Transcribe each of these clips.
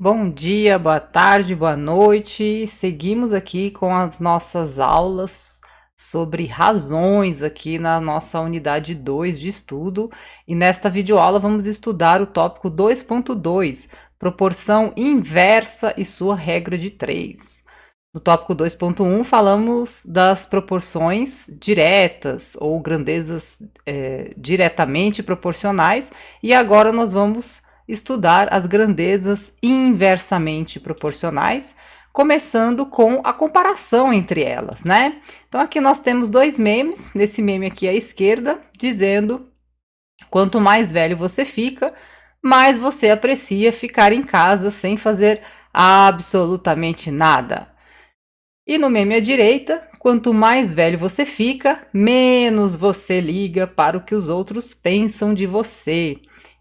Bom dia, boa tarde, boa noite. Seguimos aqui com as nossas aulas sobre razões aqui na nossa unidade 2 de estudo. E nesta videoaula vamos estudar o tópico 2.2, proporção inversa e sua regra de 3. No tópico 2.1 falamos das proporções diretas ou grandezas diretamente proporcionais, e agora nós vamos estudar as grandezas inversamente proporcionais, começando com a comparação entre elas, né? Então aqui nós temos dois memes, nesse meme aqui à esquerda, dizendo: quanto mais velho você fica, mais você aprecia ficar em casa sem fazer absolutamente nada. E no meme à direita, quanto mais velho você fica, menos você liga para o que os outros pensam de você.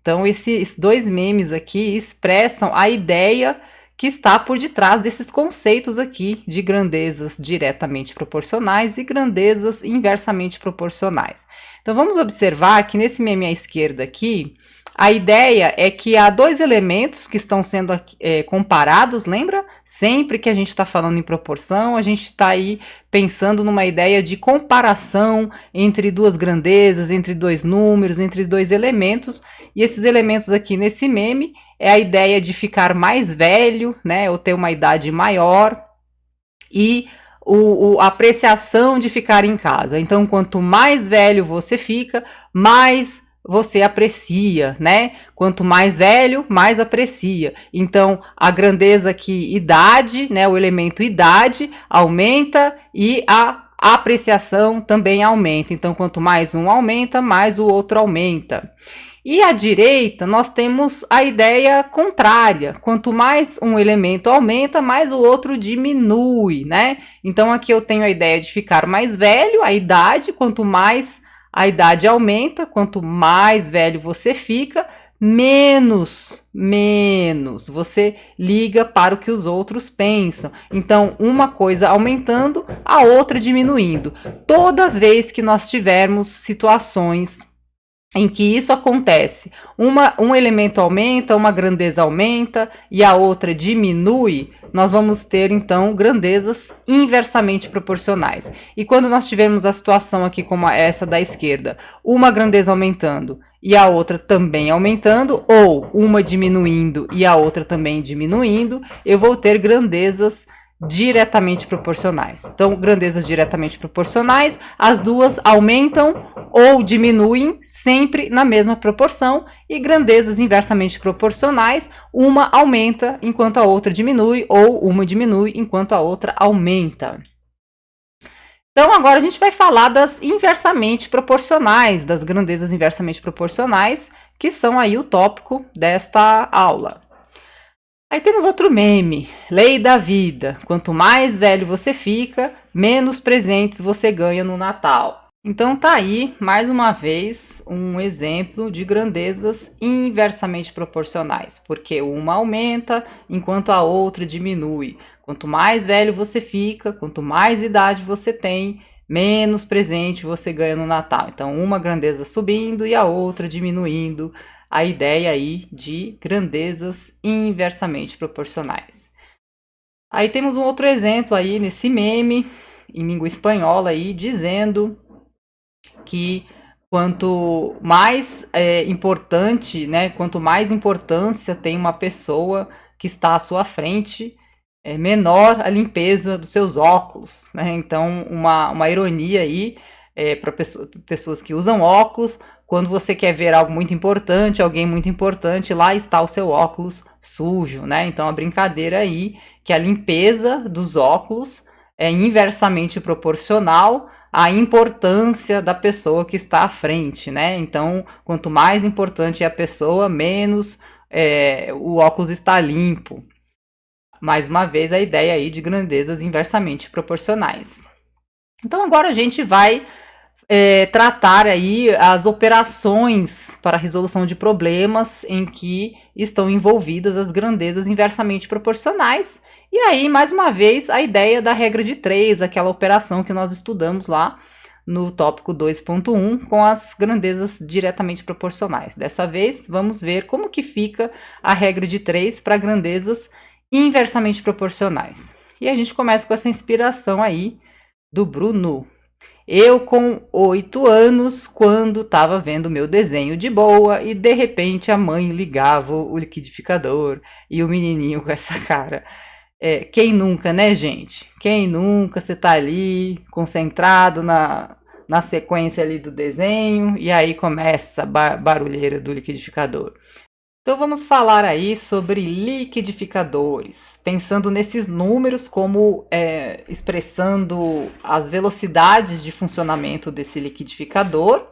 Então, esses dois memes aqui expressam a ideia que está por detrás desses conceitos aqui de grandezas diretamente proporcionais e grandezas inversamente proporcionais. Então, vamos observar que nesse meme à esquerda aqui, a ideia é que há dois elementos que estão sendo comparados, lembra? Sempre que a gente está falando em proporção, a gente está aí pensando numa ideia de comparação entre duas grandezas, entre dois números, entre dois elementos. E esses elementos aqui nesse meme é a ideia de ficar mais velho, né, ou ter uma idade maior, e a apreciação de ficar em casa. Então, quanto mais velho você fica, mais você aprecia, né? Quanto mais velho, mais aprecia. Então, a grandeza aqui, idade, né? O elemento idade aumenta e a apreciação também aumenta. Então, quanto mais um aumenta, mais o outro aumenta. E à direita, nós temos a ideia contrária. Quanto mais um elemento aumenta, mais o outro diminui, né? Então, aqui eu tenho a ideia de ficar mais velho, a idade. Quanto mais a idade aumenta, quanto mais velho você fica, menos você liga para o que os outros pensam. Então, uma coisa aumentando, a outra diminuindo. Toda vez que nós tivermos situações em que isso acontece, um elemento aumenta, uma grandeza aumenta e a outra diminui, nós vamos ter então grandezas inversamente proporcionais. E quando nós tivermos a situação aqui como essa da esquerda, uma grandeza aumentando e a outra também aumentando, ou uma diminuindo e a outra também diminuindo, eu vou ter grandezas diretamente proporcionais. Então, grandezas diretamente proporcionais, as duas aumentam ou diminuem sempre na mesma proporção, e grandezas inversamente proporcionais, uma aumenta enquanto a outra diminui, ou uma diminui enquanto a outra aumenta. Então, agora a gente vai falar das inversamente proporcionais, das grandezas inversamente proporcionais, que são aí o tópico desta aula. Aí temos outro meme, lei da vida. Quanto mais velho você fica, menos presentes você ganha no Natal. Então tá aí, mais uma vez, um exemplo de grandezas inversamente proporcionais, porque uma aumenta enquanto a outra diminui. Quanto mais velho você fica, quanto mais idade você tem, menos presente você ganha no Natal. Então, uma grandeza subindo e a outra diminuindo. A ideia aí de grandezas inversamente proporcionais. Aí temos um outro exemplo aí nesse meme, em língua espanhola aí, dizendo que quanto mais importante, né, quanto mais importância tem uma pessoa que está à sua frente, menor a limpeza dos seus óculos, né? Então, uma ironia aí para pessoas que usam óculos. Quando você quer ver algo muito importante, alguém muito importante, lá está o seu óculos sujo, né? Então, a brincadeira aí que a limpeza dos óculos é inversamente proporcional à importância da pessoa que está à frente, né? Então, quanto mais importante é a pessoa, menos o óculos está limpo. Mais uma vez, a ideia aí de grandezas inversamente proporcionais. Então, agora a gente vai tratar aí as operações para a resolução de problemas em que estão envolvidas as grandezas inversamente proporcionais. E aí, mais uma vez, a ideia da regra de 3, aquela operação que nós estudamos lá no tópico 2.1 com as grandezas diretamente proporcionais. Dessa vez, vamos ver como que fica a regra de 3 para grandezas inversamente proporcionais. E a gente começa com essa inspiração aí do Bruno. Eu com 8 anos, quando estava vendo meu desenho de boa e de repente a mãe ligava o liquidificador e o menininho com essa cara. Quem nunca, né, gente? Quem nunca? Você tá ali concentrado na sequência ali do desenho e aí começa a barulheira do liquidificador. Então vamos falar aí sobre liquidificadores, pensando nesses números como expressando as velocidades de funcionamento desse liquidificador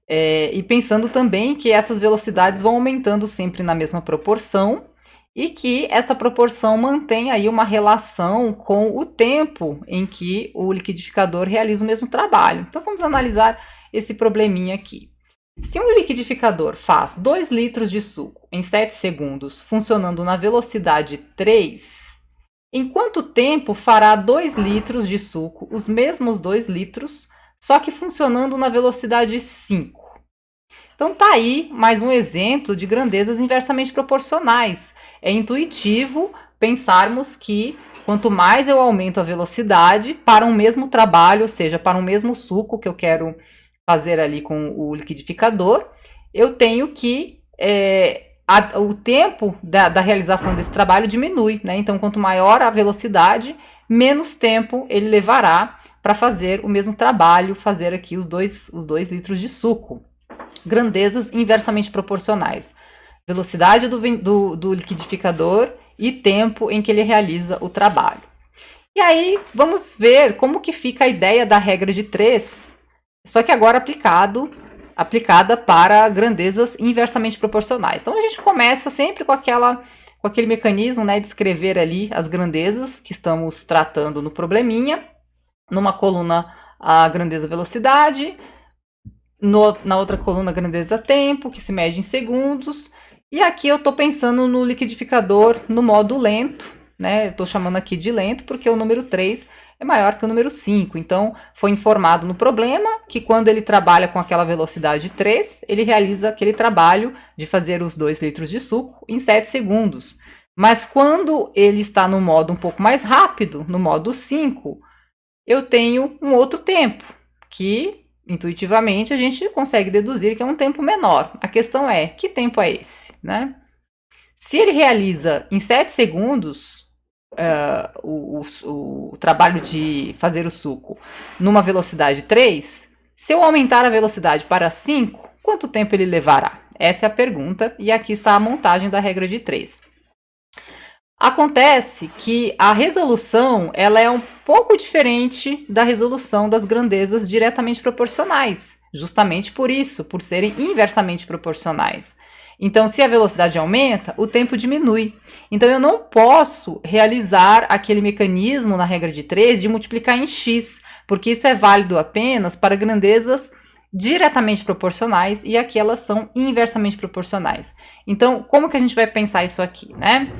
e pensando também que essas velocidades vão aumentando sempre na mesma proporção e que essa proporção mantém aí uma relação com o tempo em que o liquidificador realiza o mesmo trabalho. Então vamos analisar esse probleminha aqui. Se um liquidificador faz 2 litros de suco em 7 segundos, funcionando na velocidade 3, em quanto tempo fará 2 litros de suco, os mesmos 2 litros, só que funcionando na velocidade 5? Então tá aí mais um exemplo de grandezas inversamente proporcionais. É intuitivo pensarmos que quanto mais eu aumento a velocidade para um mesmo trabalho, ou seja, para um mesmo suco que eu quero fazer ali com o liquidificador, eu tenho que o tempo da realização desse trabalho diminui, né? Então, quanto maior a velocidade, menos tempo ele levará para fazer o mesmo trabalho, fazer aqui os dois litros de suco. Grandezas inversamente proporcionais. Velocidade do liquidificador e tempo em que ele realiza o trabalho. E aí, vamos ver como que fica a ideia da regra de 3, só que agora aplicada para grandezas inversamente proporcionais. Então a gente começa sempre com aquele mecanismo, né, de escrever ali as grandezas que estamos tratando no probleminha. Numa coluna a grandeza velocidade, na outra coluna a grandeza tempo, que se mede em segundos. E aqui eu estou pensando no liquidificador no modo lento, né? Eu estou chamando aqui de lento porque o número 3 é maior que o número 5. Então, foi informado no problema que quando ele trabalha com aquela velocidade 3, ele realiza aquele trabalho de fazer os 2 litros de suco em 7 segundos. Mas quando ele está no modo um pouco mais rápido, no modo 5, eu tenho um outro tempo, que intuitivamente a gente consegue deduzir que é um tempo menor. A questão é, que tempo é esse, né? Se ele realiza em 7 segundos o trabalho de fazer o suco numa velocidade 3, se eu aumentar a velocidade para 5, quanto tempo ele levará? Essa é a pergunta, e aqui está a montagem da regra de 3. Acontece que a resolução ela é um pouco diferente da resolução das grandezas diretamente proporcionais, justamente por isso, por serem inversamente proporcionais. Então, se a velocidade aumenta, o tempo diminui. Então, eu não posso realizar aquele mecanismo na regra de 3 de multiplicar em x, porque isso é válido apenas para grandezas diretamente proporcionais e aqui elas são inversamente proporcionais. Então, como que a gente vai pensar isso aqui, né?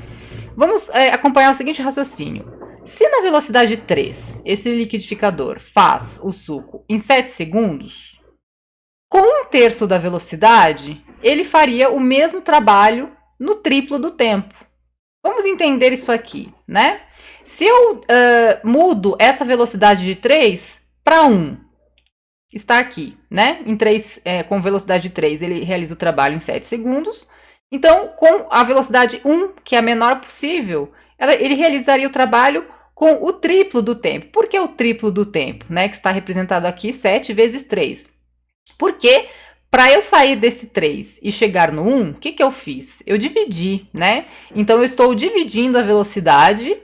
Vamos acompanhar o seguinte raciocínio. Se na velocidade 3 esse liquidificador faz o suco em 7 segundos, com 1/3 da velocidade, ele faria o mesmo trabalho no triplo do tempo. Vamos entender isso aqui, né? Se eu mudo essa velocidade de 3 para 1, está aqui, né? Com velocidade de 3, ele realiza o trabalho em 7 segundos. Então, com a velocidade 1, que é a menor possível, ele realizaria o trabalho com o triplo do tempo. Por que o triplo do tempo, né? Que está representado aqui 7 vezes 3. Porque para eu sair desse 3 e chegar no 1, o que eu fiz? Eu dividi, né? Então, eu estou dividindo a velocidade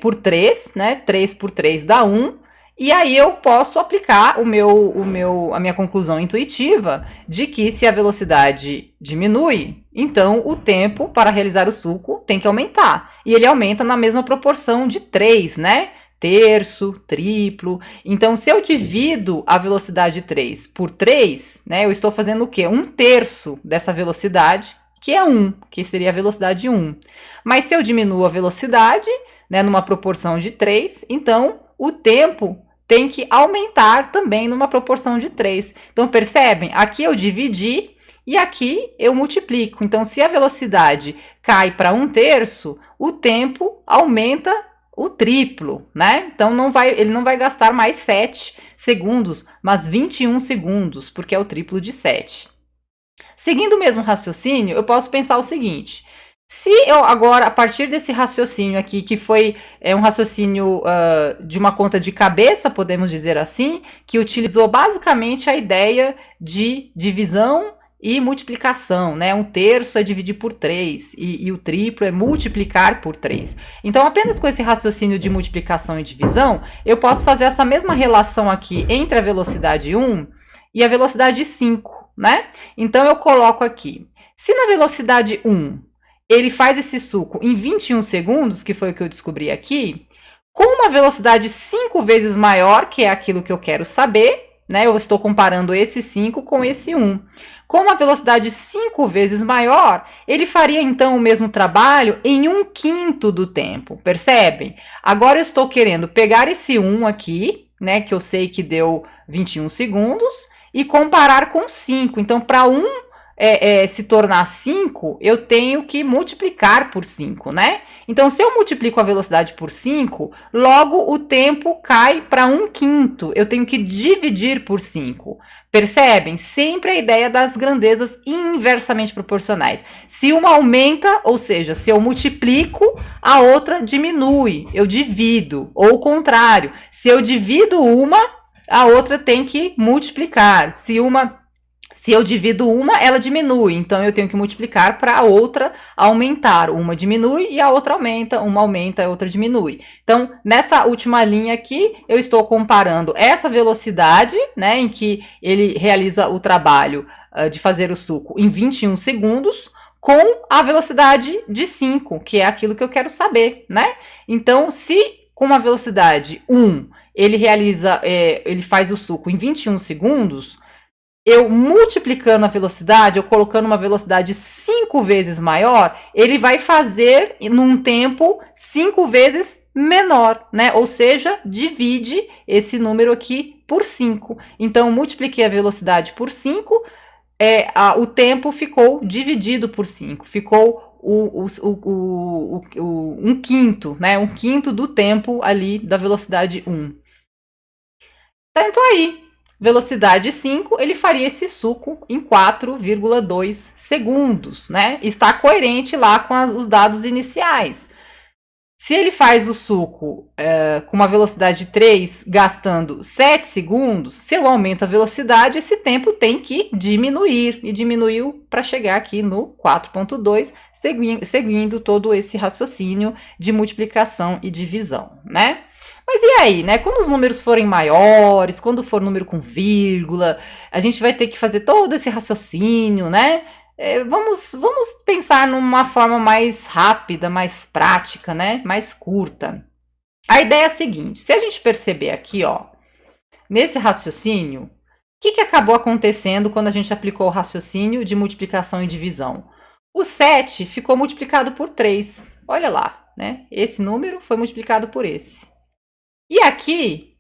por 3, né? 3 por 3 dá 1. E aí eu posso aplicar a minha conclusão intuitiva de que se a velocidade diminui, então o tempo para realizar o suco tem que aumentar. E ele aumenta na mesma proporção de 3, né? Terço, triplo. Então, se eu divido a velocidade 3 por 3, né, eu estou fazendo o quê? 1/3 dessa velocidade, que é 1, que seria a velocidade 1. Mas se eu diminuo a velocidade, né, numa proporção de 3, então o tempo tem que aumentar também numa proporção de 3. Então, percebem? Aqui eu dividi e aqui eu multiplico. Então, se a velocidade cai para 1/3, o tempo aumenta o triplo, né? Então, ele não vai gastar mais 7 segundos, mas 21 segundos, porque é o triplo de 7. Seguindo o mesmo raciocínio, eu posso pensar o seguinte: se eu agora, a partir desse raciocínio aqui, que foi um raciocínio de uma conta de cabeça, podemos dizer assim, que utilizou basicamente a ideia de divisão e multiplicação, né? 1/3 é dividir por 3 e o triplo é multiplicar por 3. Então, apenas com esse raciocínio de multiplicação e divisão, eu posso fazer essa mesma relação aqui entre a velocidade 1 e a velocidade 5, né? Então, eu coloco aqui, se na velocidade 1 ele faz esse suco em 21 segundos, que foi o que eu descobri aqui, com uma velocidade 5 vezes maior, que é aquilo que eu quero saber, né? Eu estou comparando esse 5 com esse 1. Com uma velocidade 5 vezes maior, ele faria então o mesmo trabalho em 1/5 do tempo, percebem? Agora eu estou querendo pegar esse 1 aqui, né, que eu sei que deu 21 segundos, e comparar com 5. Então, para 1 se tornar 5, eu tenho que multiplicar por 5, né? Então, se eu multiplico a velocidade por 5, logo o tempo cai para 1/5. Eu tenho que dividir por 5. Percebem? Sempre a ideia das grandezas inversamente proporcionais. Se uma aumenta, ou seja, se eu multiplico, a outra diminui. Eu divido. Ou o contrário. Se eu divido uma, a outra tem que multiplicar. Se eu divido uma, ela diminui, então eu tenho que multiplicar para a outra aumentar. Uma diminui e a outra aumenta, uma aumenta e a outra diminui. Então, nessa última linha aqui, eu estou comparando essa velocidade, né, em que ele realiza o trabalho de fazer o suco em 21 segundos, com a velocidade de 5, que é aquilo que eu quero saber, né? Então, se com uma velocidade 1, ele faz o suco em 21 segundos, eu multiplicando a velocidade, eu colocando uma velocidade 5 vezes maior, ele vai fazer num tempo 5 vezes menor, né? Ou seja, divide esse número aqui por 5. Então, multipliquei a velocidade por 5, o tempo ficou dividido por 5. Ficou 1/5, né? 1/5 do tempo ali da velocidade 1. Tanto aí, velocidade 5, ele faria esse suco em 4,2 segundos, né? Está coerente lá com os dados iniciais. Se ele faz o suco com uma velocidade 3, gastando 7 segundos, se eu aumento a velocidade, esse tempo tem que diminuir. E diminuiu para chegar aqui no 4,2, seguindo todo esse raciocínio de multiplicação e divisão, né? Mas e aí, né? Quando os números forem maiores, quando for número com vírgula, a gente vai ter que fazer todo esse raciocínio, né? Vamos pensar numa forma mais rápida, mais prática, né? Mais curta. A ideia é a seguinte: se a gente perceber aqui, ó, nesse raciocínio, o que acabou acontecendo quando a gente aplicou o raciocínio de multiplicação e divisão? O 7 ficou multiplicado por 3. Olha lá, né? Esse número foi multiplicado por esse. E aqui,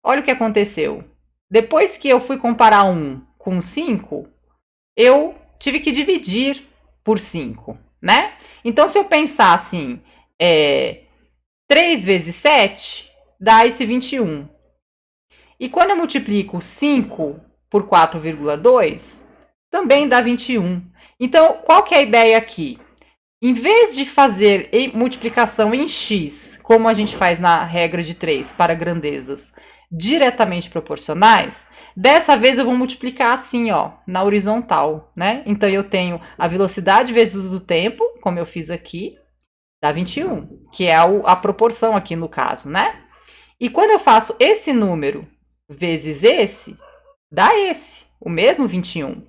olha o que aconteceu. Depois que eu fui comparar 1 com 5, eu tive que dividir por 5, né? Então, se eu pensar assim, 3 vezes 7 dá esse 21. E quando eu multiplico 5 por 4,2, também dá 21. Então, qual que é a ideia aqui? Em vez de fazer multiplicação em x, como a gente faz na regra de 3 para grandezas diretamente proporcionais, dessa vez eu vou multiplicar assim, ó, na horizontal, né? Então, eu tenho a velocidade vezes o tempo, como eu fiz aqui, dá 21, que é a proporção aqui no caso, né? E quando eu faço esse número vezes esse, dá o mesmo 21.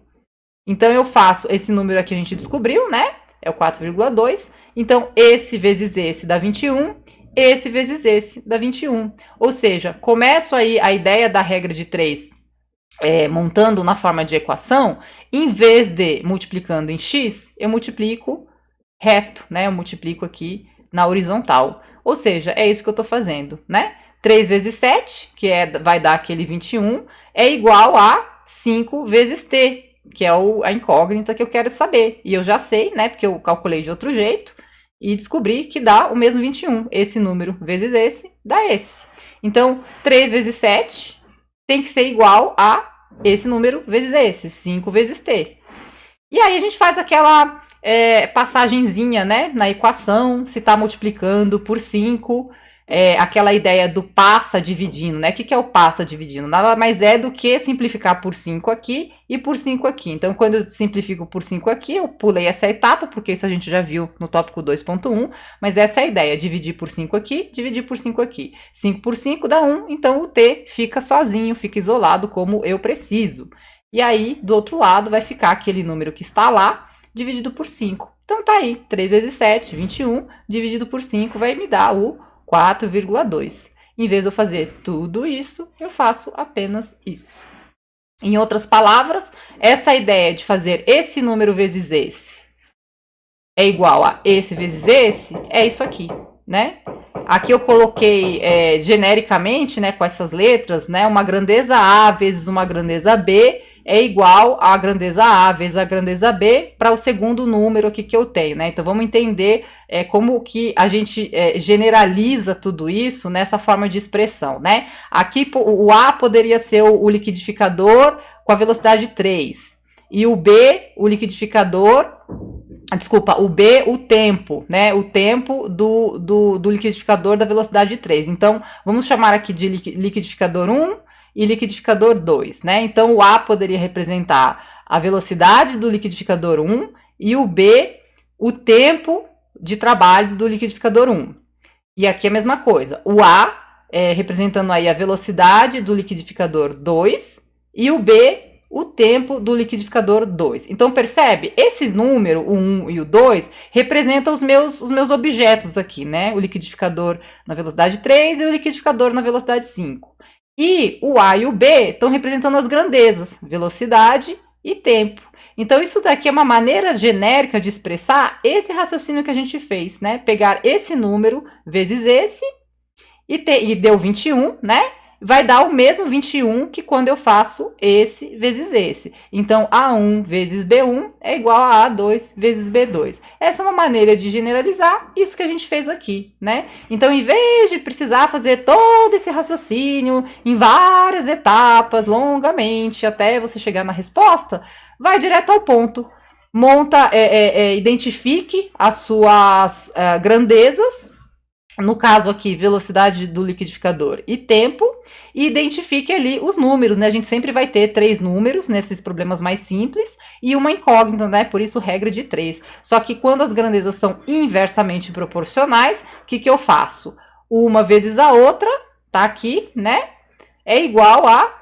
Então, eu faço esse número aqui, a gente descobriu, né? É o 4,2. Então, esse vezes esse dá 21, esse vezes esse dá 21. Ou seja, começo aí a ideia da regra de 3 montando na forma de equação, em vez de multiplicando em x, eu multiplico reto, né? Eu multiplico aqui na horizontal. Ou seja, é isso que eu estou fazendo, né? 3 vezes 7, que vai dar aquele 21, é igual a 5 vezes t, que é a incógnita que eu quero saber. E eu já sei, né, porque eu calculei de outro jeito, e descobri que dá o mesmo 21. Esse número vezes esse, dá esse. Então, 3 vezes 7 tem que ser igual a esse número vezes esse, 5 vezes t. E aí a gente faz aquela passagenzinha, né, na equação, se está multiplicando por 5, aquela ideia do passa dividindo, né? O que é o passa dividindo? Nada mais é do que simplificar por 5 aqui e por 5 aqui. Então, quando eu simplifico por 5 aqui, eu pulei essa etapa, porque isso a gente já viu no tópico 2.1, mas essa é a ideia, dividir por 5 aqui, dividir por 5 aqui. 5 por 5 dá 1, então o t fica sozinho, fica isolado como eu preciso. E aí, do outro lado, vai ficar aquele número que está lá, dividido por 5. Então, tá aí, 3 vezes 7, 21, dividido por 5, vai me dar o 4,2. Em vez de eu fazer tudo isso, eu faço apenas isso. Em outras palavras, essa ideia de fazer esse número vezes esse é igual a esse vezes esse, é isso aqui, né? Aqui eu coloquei genericamente, né, com essas letras, né, uma grandeza A vezes uma grandeza B é igual a grandeza A vezes a grandeza B para o segundo número aqui que eu tenho, né? Então vamos entender como que a gente generaliza tudo isso nessa forma de expressão, né? Aqui o A poderia ser o liquidificador com a velocidade 3 e o B, o liquidificador, desculpa, o B, o tempo, né? O tempo do liquidificador da velocidade 3. Então, vamos chamar aqui de liquidificador 1 e liquidificador 2, né? Então, o A poderia representar a velocidade do liquidificador 1 e o B, o tempo de trabalho do liquidificador 1. E aqui a mesma coisa. O A representando aí a velocidade do liquidificador 2 e o B, o tempo do liquidificador 2. Então, percebe? Esse número, o 1 e o 2, representam os meus objetos aqui, né? O liquidificador na velocidade 3 e o liquidificador na velocidade 5. E o A e o B estão representando as grandezas, velocidade e tempo. Então, isso daqui é uma maneira genérica de expressar esse raciocínio que a gente fez, né? Pegar esse número vezes esse e deu 21, né? Vai dar o mesmo 21 que quando eu faço esse vezes esse. Então, A1 vezes B1 é igual a A2 vezes B2. Essa é uma maneira de generalizar isso que a gente fez aqui, né? Então, em vez de precisar fazer todo esse raciocínio em várias etapas, longamente, até você chegar na resposta, vai direto ao ponto. Monta, identifique as suas grandezas, no caso aqui, velocidade do liquidificador e tempo, e identifique ali os números, né? A gente sempre vai ter 3 números nesses problemas mais simples e uma incógnita, né? Por isso, regra de 3. Só que quando as grandezas são inversamente proporcionais, o que eu faço? Uma vezes a outra, tá aqui, né? É igual a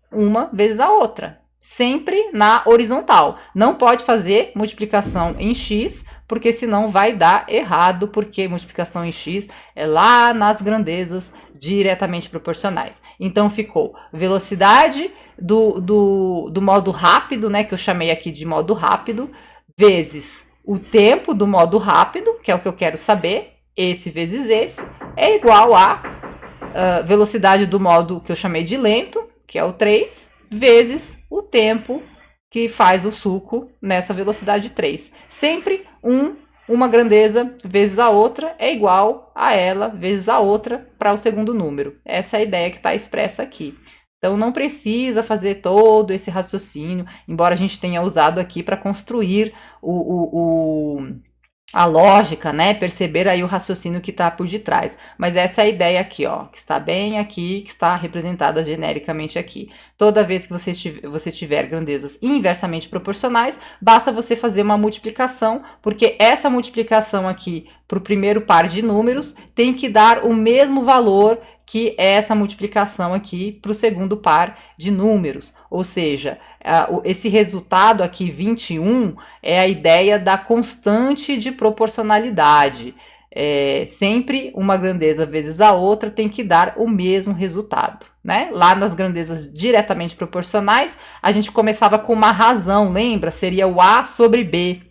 uma vezes a outra. Sempre na horizontal. Não pode fazer multiplicação em x, porque senão vai dar errado, porque multiplicação em x é lá nas grandezas diretamente proporcionais. Então, ficou velocidade do modo rápido, né, que eu chamei aqui de modo rápido, vezes o tempo do modo rápido, que é o que eu quero saber, esse vezes esse, é igual a velocidade do modo que eu chamei de lento, que é o 3, vezes o tempo que faz o suco nessa velocidade 3. Sempre uma grandeza vezes a outra é igual a ela vezes a outra para o segundo número. Essa é a ideia que está expressa aqui. Então, não precisa fazer todo esse raciocínio, embora a gente tenha usado aqui para construir a lógica, né? Perceber aí o raciocínio que está por detrás. Mas essa é a ideia aqui, ó, que está bem aqui, que está representada genericamente aqui. Toda vez que você tiver grandezas inversamente proporcionais, basta você fazer uma multiplicação, porque essa multiplicação aqui para o primeiro par de números tem que dar o mesmo valor que essa multiplicação aqui para o segundo par de números. Ou seja, esse resultado aqui, 21, é a ideia da constante de proporcionalidade. Sempre uma grandeza vezes a outra tem que dar o mesmo resultado, né? Lá nas grandezas diretamente proporcionais, a gente começava com uma razão, lembra? Seria o A sobre B.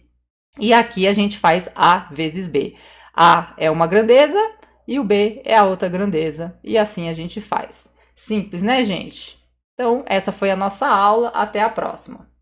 E aqui a gente faz A vezes B. A é uma grandeza, e o B é a outra grandeza, e assim a gente faz. Simples, né, gente? Então, essa foi a nossa aula. Até a próxima!